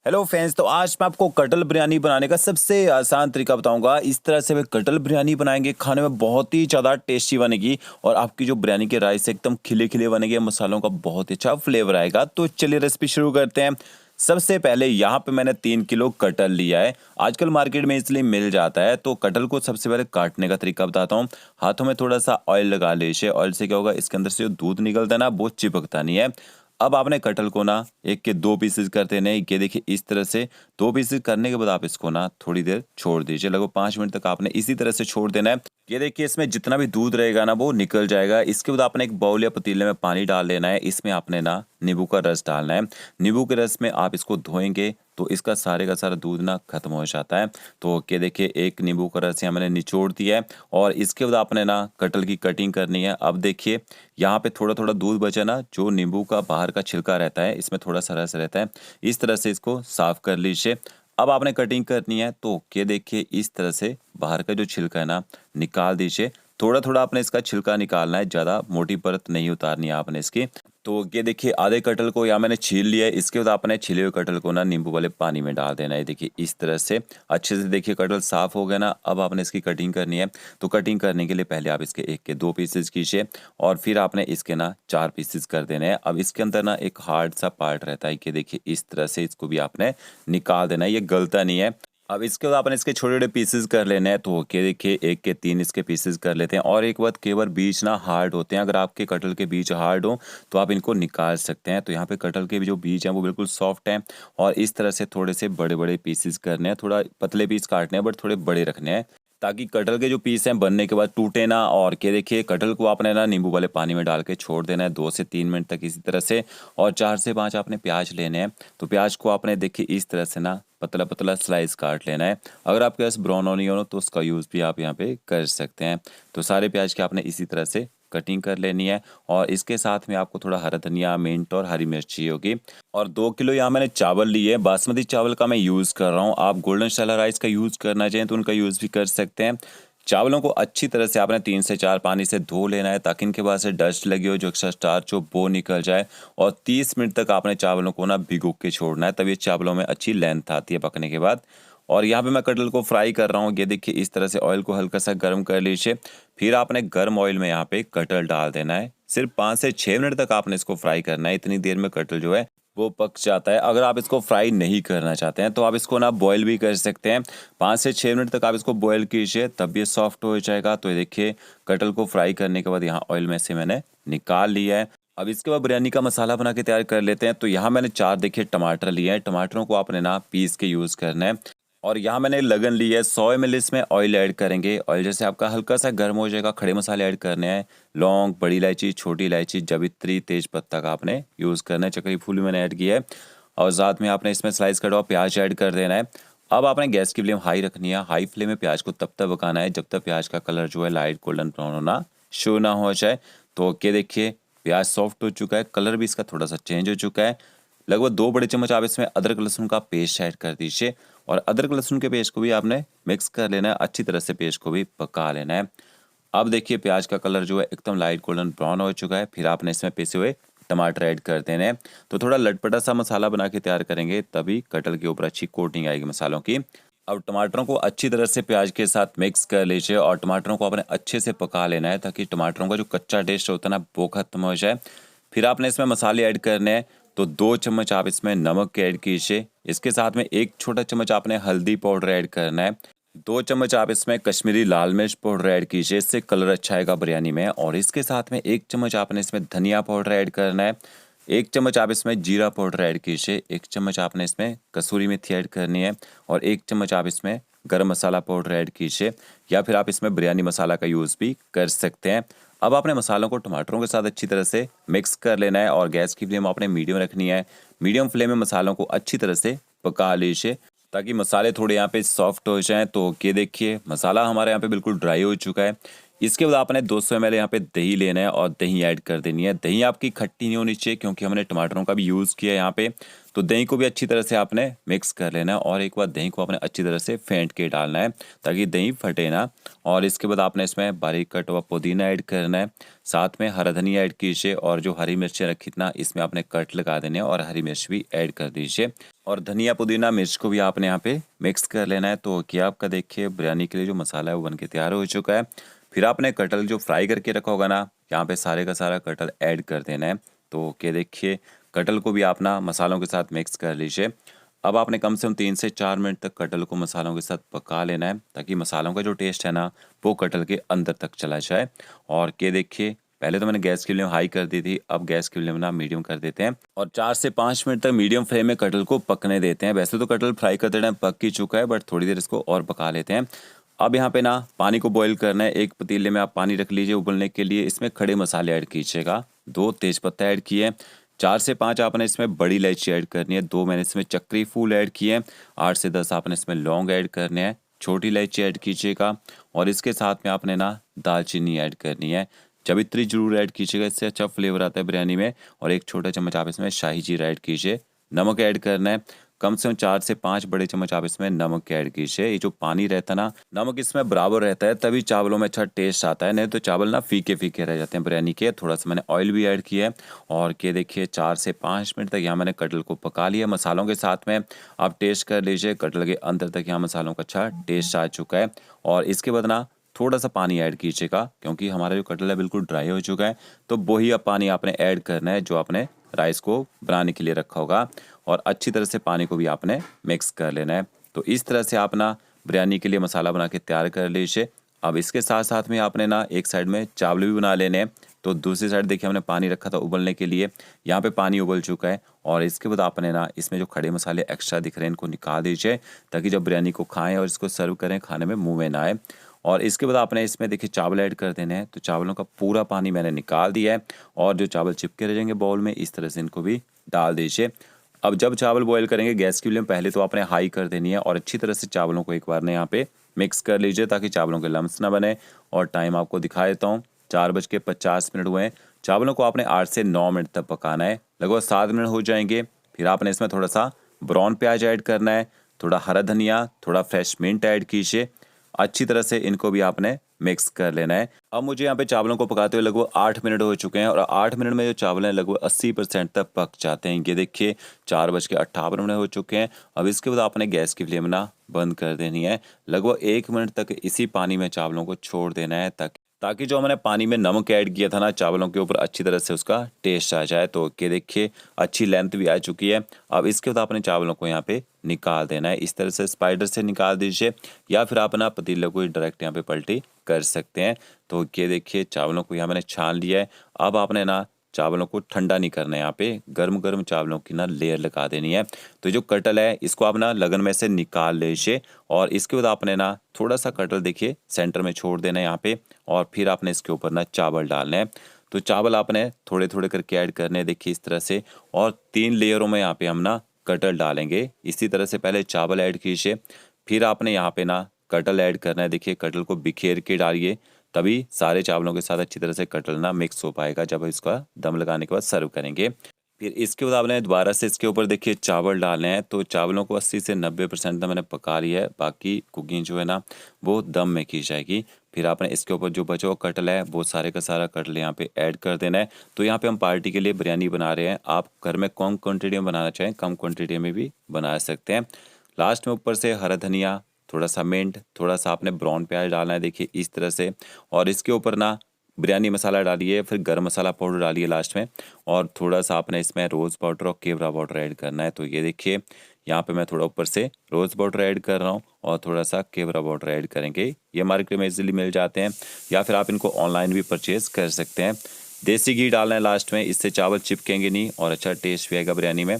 Hello friends. तो आज मैं आपको कटल बिरयानी बनाने का सबसे आसान तरीका बताऊंगा। इस तरह से वे कटल बिरयानी बनाएंगे, खाने में बहुत ही ज़्यादा टेस्टी बनेगी और आपकी जो बिरयानी के राइस एकदम खिले खिले बनेंगे, मसालों का बहुत ही अच्छा फ्लेवर आएगा। तो चलिए रेसिपी शुरू करते हैं। सबसे पहले यहाँ पे मैंने 3 किलो कटल लिया है। आजकल मार्केट में इसलिए मिल जाता है। तो कटल को सबसे पहले काटने का तरीका बताता हूँ। हाथों में थोड़ा सा ऑयल लगा लीजिए। ऑयल से क्या होगा, इसके अंदर से जो दूध निकलता है ना, वो चिपकता नहीं है। अब आपने कटहल को ना एक के दो पीसेस कर देने हैं। ये देखिए इस तरह से दो पीसेस करने के बाद आप इसको ना थोड़ी देर छोड़ दीजिए। लगभग 5 मिनट तक आपने इसी तरह से छोड़ देना है। ये देखिए इसमें जितना भी दूध रहेगा ना वो निकल जाएगा। इसके बाद आपने एक बाउल या पतीले में पानी डाल लेना है। इसमें आपने ना नींबू का रस डालना है। नींबू के रस में आप इसको धोएंगे तो इसका सारे का सारा दूध ना खत्म हो जाता है। तो ये देखिए एक नींबू का रस यहाँ मैंने निचोड़ दिया है और इसके बाद आपने ना कटहल की कटिंग करनी है। अब देखिए यहाँ पे थोड़ा थोड़ा दूध बचा ना, जो नींबू का बाहर का छिलका रहता है इसमें थोड़ा सा रस रहता है। इस तरह से इसको साफ कर लीजिए। अब आपने कटिंग करनी है तो ये देखिए इस तरह से बाहर का जो छिलका है ना निकाल दीजिए। थोड़ा थोड़ा आपने इसका छिलका निकालना है, ज़्यादा मोटी परत नहीं उतारनी है आपने इसकी। तो ये देखिए आधे कटहल को यहाँ मैंने छील लिया है। इसके बाद आपने छिले हुए कटहल को ना नींबू वाले पानी में डाल देना है। देखिए इस तरह से अच्छे से देखिए कटहल साफ हो गया ना। अब आपने इसकी कटिंग करनी है। तो कटिंग करने के लिए पहले आप इसके एक के दो पीसेस कीजिए और फिर आपने इसके ना 4 पीसेस कर देने हैं। अब इसके अंदर ना एक हार्ड सा पार्ट रहता है कि देखिए इस तरह से इसको भी आपने निकाल देना है, ये गलता नहीं है। अब इसके बाद आपने इसके छोटे छोटे पीसेस कर लेने हैं। तो के देखिए एक के 3 इसके पीसेस कर लेते हैं। और एक बात, केवल बीज ना हार्ड होते हैं। अगर आपके कटहल के बीज हार्ड हो तो आप इनको निकाल सकते हैं। तो यहाँ पे कटहल के जो बीज हैं वो बिल्कुल सॉफ्ट हैं और इस तरह से थोड़े से बड़े बड़े पीसेस करने हैं। थोड़ा पतले पीस काटने हैं बट थोड़े बड़े रखने हैं ताकि कटहल के जो पीस हैं बनने के बाद टूटे ना। और क्या देखिए कटहल को आपने ना नींबू वाले पानी में डाल के छोड़ देना है 2 से 3 मिनट तक इसी तरह से। और 4 से 5 आपने प्याज लेने हैं। तो प्याज को आपने देखिए इस तरह से ना पतला पतला स्लाइस काट लेना है। अगर आपके पास ब्राउन ऑनियन हो तो उसका यूज़ भी आप यहाँ पे कर सकते हैं। तो सारे प्याज के आपने इसी तरह से कटिंग कर लेनी है। और इसके साथ में आपको थोड़ा हरा धनिया, मिंट और हरी मिर्च चाहिए होगी। और 2 किलो यहाँ मैंने चावल लिए, बासमती चावल का मैं यूज़ कर रहा हूँ। आप गोल्डन स्टाइल राइस का यूज़ करना चाहें तो उनका यूज़ भी कर सकते हैं। चावलों को अच्छी तरह से आपने 3 से 4 पानी से धो लेना है ताकि इनके बाद से डस्ट लगी हो, जो एक्स्ट्रा स्टार्च हो वो निकल जाए। और 30 मिनट तक आपने चावलों को ना भिगो के छोड़ना है, तब ये चावलों में अच्छी लेंथ आती है पकने के बाद। और यहाँ पे मैं कटहल को फ्राई कर रहा हूँ। ये देखिए इस तरह से ऑयल को हल्का सा गर्म कर लीजिए। फिर आपने गर्म ऑयल में यहाँ पे कटहल डाल देना है। सिर्फ 5 से 6 मिनट तक आपने इसको फ्राई करना है। इतनी देर में कटहल जो है वो पक जाता है। अगर आप इसको फ्राई नहीं करना चाहते हैं तो आप इसको ना बॉयल भी कर सकते हैं। 5 से 6 मिनट तक आप इसको बॉयल कीजिए, तब ये सॉफ्ट हो जाएगा। तो ये देखिए कटहल को फ्राई करने के बाद यहाँ ऑयल में से मैंने निकाल लिया है। अब इसके बाद बिरयानी का मसाला बना के तैयार कर लेते हैं। तो यहाँ मैंने 4 देखिए टमाटर लिए हैं। टमाटरों को आपने ना पीस के यूज़ करना है। और यहाँ मैंने लगन ली है। 100 ml इसमें ऑयल ऐड करेंगे। ऑयल जैसे आपका हल्का सा गर्म हो जाएगा, खड़े मसाले ऐड करने हैं। लौंग, बड़ी इलायची, छोटी इलायची, जावित्री, तेज पत्ता का आपने यूज़ करना है। चक्री फूल मैंने ऐड किया है। और साथ में आपने इसमें स्लाइस कटा हुआ प्याज ऐड कर देना है। अब आपने गैस की फ्लेम हाई रखनी है। हाई फ्लेम में प्याज को तब तक पकाना है जब तक प्याज का कलर जो है लाइट गोल्डन ब्राउन होना शुरू ना हो जाए। तो क्या देखिए प्याज सॉफ्ट हो चुका है, कलर भी इसका थोड़ा सा चेंज हो चुका है। लगभग 2 बड़े चम्मच आप इसमें अदरक लहसुन का पेस्ट ऐड कर दीजिए। और अदरक लहसुन के पेस्ट को भी आपने मिक्स कर लेना है, अच्छी तरह से पेस्ट को भी पका लेना है। अब देखिए प्याज का कलर जो है एकदम लाइट गोल्डन ब्राउन हो चुका है। फिर आपने इसमें पिसे हुए टमाटर ऐड कर देने हैं। तो थोड़ा लटपटा सा मसाला बना के तैयार करेंगे, तभी कटहल के ऊपर अच्छी कोटिंग आएगी मसालों की। अब टमाटरों को अच्छी तरह से प्याज के साथ मिक्स कर लीजिए और टमाटरों को आपने अच्छे से पका लेना है ताकि टमाटरों का जो कच्चा टेस्ट होता है ना वो खत्म हो जाए। फिर आपने इसमें मसाले ऐड करने हैं। तो 2 चम्मच आप इसमें नमक ऐड कीजिए। इसके साथ में 1 छोटा चम्मच आपने हल्दी पाउडर ऐड करना है। 2 चम्मच आप इसमें कश्मीरी लाल मिर्च पाउडर ऐड कीजिए, इससे कलर अच्छा आएगा बिरयानी में। और इसके साथ में 1 चम्मच आपने इसमें धनिया पाउडर ऐड करना है। 1 चम्मच आप इसमें जीरा पाउडर ऐड कीजिए। 1 चम्मच आपने इसमें कसूरी मेथी ऐड करनी है। और 1 चम्मच आप इसमें गरम मसाला पाउडर ऐड कीजिए, या फिर आप इसमें बिरयानी मसाला का यूज़ भी कर सकते हैं। अब आपने मसालों को टमाटरों के साथ अच्छी तरह से मिक्स कर लेना है और गैस की फ्लेम आपने मीडियम रखनी है। मीडियम फ्लेम में मसालों को अच्छी तरह से पका लीजिए ताकि मसाले थोड़े यहाँ पे सॉफ्ट हो जाएं। तो ये देखिए मसाला हमारे यहाँ पे बिल्कुल ड्राई हो चुका है। इसके बाद आपने 200 ml यहाँ पे दही लेना है और दही ऐड कर देनी है। दही आपकी खट्टी नहीं होनी चाहिए क्योंकि हमने टमाटरों का भी यूज़ किया है यहाँ पे। तो दही को भी अच्छी तरह से आपने मिक्स कर लेना है और एक बार दही को आपने अच्छी तरह से फेंट के डालना है ताकि दही फटे ना। और इसके बाद आपने इसमें बारीक कट हुआ पुदीना ऐड करना है, साथ में हरा धनिया ऐड कीजिए और जो हरी मिर्चें रखी थी ना इसमें आपने कट लगा देने हैं और हरी मिर्च भी ऐड कर दीजिए और धनिया पुदीना मिर्च को भी आपने यहाँ पे मिक्स कर लेना है। तो क्या आपका देखिए बिरयानी के लिए जो मसाला है वो बन के तैयार हो चुका है। फिर आपने कटहल जो फ्राई करके रखा होगा ना यहाँ पे सारे का सारा कटहल ऐड कर देना है। तो क्या देखिए कटहल को भी आप ना मसालों के साथ मिक्स कर लीजिए। अब आपने कम से कम 3 से 4 मिनट तक कटहल को मसालों के साथ पका लेना है ताकि मसालों का जो टेस्ट है ना वो कटहल के अंदर तक चला जाए। और क्या देखिए पहले तो मैंने गैस की फ्लेम हाई कर दी थी, अब गैस की फ्लेम ना मीडियम कर देते हैं और 4 से 5 मिनट तक मीडियम फ्लेम में कटहल को पकने देते हैं। वैसे तो कटहल फ्राई करते टाइम पक ही चुका है बट थोड़ी देर इसको और पका लेते हैं। अब यहाँ पे ना पानी को बॉईल करना है। एक पतीले में आप पानी रख लीजिए उबलने के लिए। इसमें खड़े मसाले ऐड कीजिएगा। 2 तेज़पत्ता ऐड किए, 4 से 5 आपने इसमें बड़ी इलायची ऐड करनी है, 2 मैंने इसमें चक्री फूल ऐड किए, 8 से 10 आपने इसमें लौंग ऐड करने हैं, छोटी इलायची ऐड कीजिएगा और इसके साथ में आपने ना दालचीनी ऐड करनी है। जावित्री जरूर ऐड कीजिएगा, इससे अच्छा फ्लेवर आता है बिरयानी में। और एक छोटा चम्मच आप इसमें शाही जीरा ऐड कीजिए। नमक ऐड करना है, कम से कम 4 से 5 बड़े चम्मच आप इसमें नमक ऐड कीजिए। ये जो पानी रहता है ना नमक इसमें बराबर रहता है तभी चावलों में अच्छा टेस्ट आता है, नहीं तो चावल ना फीके फीके रह जाते हैं बिरयानी के। थोड़ा सा मैंने ऑयल भी ऐड किया है और ये देखिए 4 से 5 मिनट तक यहाँ मैंने कटहल को पका लिया मसालों के साथ में। आप टेस्ट कर लीजिए कटहल के अंदर तक यहाँ मसालों का अच्छा टेस्ट आ चुका है। और इसके बाद ना थोड़ा सा पानी ऐड कीजिएगा क्योंकि हमारा जो कटहल है बिल्कुल ड्राई हो चुका है। तो वही अब पानी आपने ऐड करना है जो आपने राइस को बनाने के लिए रखा होगा और अच्छी तरह से पानी को भी आपने मिक्स कर लेना है। तो इस तरह से आप ना बिरयानी के लिए मसाला बना के तैयार कर लीजिए। अब इसके साथ साथ में आपने ना एक साइड में चावल भी बना लेने हैं। तो दूसरी साइड देखिए हमने पानी रखा था उबलने के लिए, यहाँ पे पानी उबल चुका है और इसके बाद आपने ना इसमें जो खड़े मसाले एक्स्ट्रा दिख रहे हैं इनको निकाल दीजिए ताकि जब बिरयानी को खाएं और इसको सर्व करें खाने में मुँह में ना आए। और इसके बाद आपने इसमें देखिए चावल ऐड कर देने हैं। तो चावलों का पूरा पानी मैंने निकाल दिया है और जो चावल चिपके रह जाएंगे बाउल में इस तरह से इनको भी डाल दीजिए। अब जब चावल बॉईल करेंगे गैस की फ्लेम पहले तो आपने हाई कर देनी है और अच्छी तरह से चावलों को एक बार ना यहाँ पे मिक्स कर लीजिए ताकि चावलों के लम्स ना बने। और टाइम आपको दिखा देता हूँ, 4:50 हुए हैं। चावलों को आपने 8 से 9 मिनट तक पकाना है, लगभग 7 मिनट हो जाएंगे। फिर आपने इसमें थोड़ा सा ब्राउन प्याज ऐड करना है, थोड़ा हरा धनिया, थोड़ा फ्रेश मिंट ऐड कीजिए। अच्छी तरह से इनको भी आपने मिक्स कर लेना है। अब मुझे यहाँ पे चावलों को पकाते हुए लगभग 8 मिनट हो चुके हैं और 8 मिनट में जो चावल हैं लगभग 80% तक पक जाते हैं। ये देखिए 4:58 हो चुके हैं। अब इसके बाद आपने गैस की फ्लेम ना बंद कर देनी है। लगभग 1 मिनट तक इसी पानी में चावलों को छोड़ देना है ताकि ताकि जो हमने पानी में नमक ऐड किया था ना चावलों के ऊपर अच्छी तरह से उसका टेस्ट आ जाए। तो ये देखिए अच्छी लेंथ भी आ चुकी है। अब इसके बाद आपने चावलों को यहाँ पे निकाल देना है, इस तरह से स्पाइडर से निकाल दीजिए या फिर आप ना पतीले को डायरेक्ट यहाँ पे पलटी कर सकते हैं। तो ये देखिए चावलों को यहाँ मैंने छान लिया है। अब आपने ना चावलों को ठंडा नहीं करना है, यहाँ पे गर्म गर्म चावलों की ना लेयर लगा देनी है। तो जो कटहल है इसको आप ना लगन में से निकाल लीजिए और इसके बाद आपने ना थोड़ा सा कटहल देखिए सेंटर में छोड़ देना है यहाँ पे और फिर आपने इसके ऊपर ना चावल डालने हैं। तो चावल आपने थोड़े थोड़े करके ऐड करने हैं देखिए इस तरह से और 3 लेयरों में यहाँ पे हम ना कटहल डालेंगे। इसी तरह से पहले चावल ऐड कीजिए, फिर आपने यहाँ पे ना कटहल ऐड करना है। देखिए कटहल को बिखेर के डालिए तभी सारे चावलों के साथ अच्छी तरह से कटहल ना मिक्स हो पाएगा जब इसका दम लगाने के बाद सर्व करेंगे। फिर इसके बाद आपने दोबारा से इसके ऊपर देखिए चावल डालने हैं। तो चावलों को 80 से 90% तक मैंने पका लिया है, बाकी कुकिंग जो है ना वो दम में की जाएगी। फिर आपने इसके ऊपर जो बचा हुआ कटहल है वो सारे का सारा कटहल यहाँ पे ऐड कर देना है। तो यहाँ पे हम पार्टी के लिए बिरयानी बना रहे हैं, आप घर में कम क्वान्टिटी में बनाना चाहें कम क्वान्टिटी में भी बना सकते हैं। लास्ट में ऊपर से हरा धनिया, थोड़ा सा मिंट, थोड़ा सा आपने ब्राउन प्याज डालना है देखिए इस तरह से और इसके ऊपर ना बिरयानी मसाला डालिए, फिर गरम मसाला पाउडर डालिए लास्ट में और थोड़ा सा आपने इसमें रोज़ पाउडर और केवड़ा पाउडर ऐड करना है। तो ये देखिए यहाँ पे मैं थोड़ा ऊपर से रोज़ पाउडर ऐड कर रहा हूँ और थोड़ा सा केवड़ा पाउडर ऐड करेंगे। ये मार्केट में इजीली मिल जाते हैं या फिर आप इनको ऑनलाइन भी परचेज़ कर सकते हैं। देसी घी डालना है लास्ट में, इससे चावल चिपकेंगे नहीं और अच्छा टेस्ट भी आएगा बिरयानी में।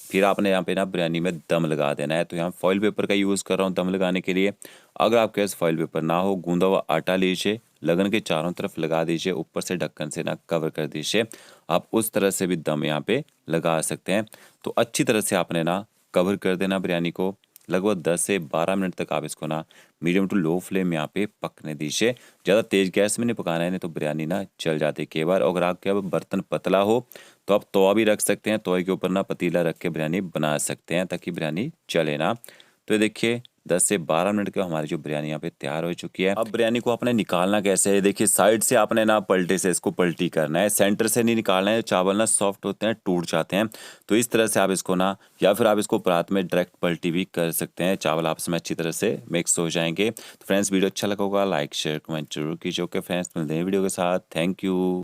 फिर आपने यहाँ पे ना बिरयानी में दम लगा देना है। तो यहाँ फॉइल पेपर का यूज़ कर रहा हूँ दम लगाने के लिए। अगर आपके पास फॉइल पेपर ना हो गूंदा हुआ आटा लीजिए, लगन के चारों तरफ लगा दीजिए, ऊपर से ढक्कन से ना कवर कर दीजिए। आप उस तरह से भी दम यहाँ पे लगा सकते हैं। तो अच्छी तरह से आपने ना कवर कर देना बिरयानी को। लगभग 10 से 12 मिनट तक आप इसको ना मीडियम टू लो फ्लेम में यहाँ पे पकने दीजिए। ज़्यादा तेज़ गैस में नहीं पकाना है, नहीं तो बिरयानी ना जल जाती है कई बार। अगर आपके अब बर्तन पतला हो तो आप तवा भी रख सकते हैं, तवे के ऊपर ना पतीला रख के बिरयानी बना सकते हैं ताकि बिरयानी चले ना। तो ये देखिए 10 से 12 मिनट के हमारी जो बिरयानी यहाँ पे तैयार हो चुकी है। अब बिरयानी को आपने निकालना कैसे है, देखिए साइड से आपने ना पलटे से इसको पलटी करना है, सेंटर से नहीं निकालना है, चावल ना सॉफ्ट होते हैं, टूट जाते हैं। तो इस तरह से आप इसको ना, या फिर आप इसको परात में डायरेक्ट पलटी भी कर सकते हैं, चावल आपस में अच्छी तरह से मिक्स हो जाएंगे। तो फ्रेंड्स वीडियो अच्छा लगा होगा लाइक शेयर कमेंट जरूर कीजिए। ओके फ्रेंड्स, मिलते हैं वीडियो के साथ, थैंक यू।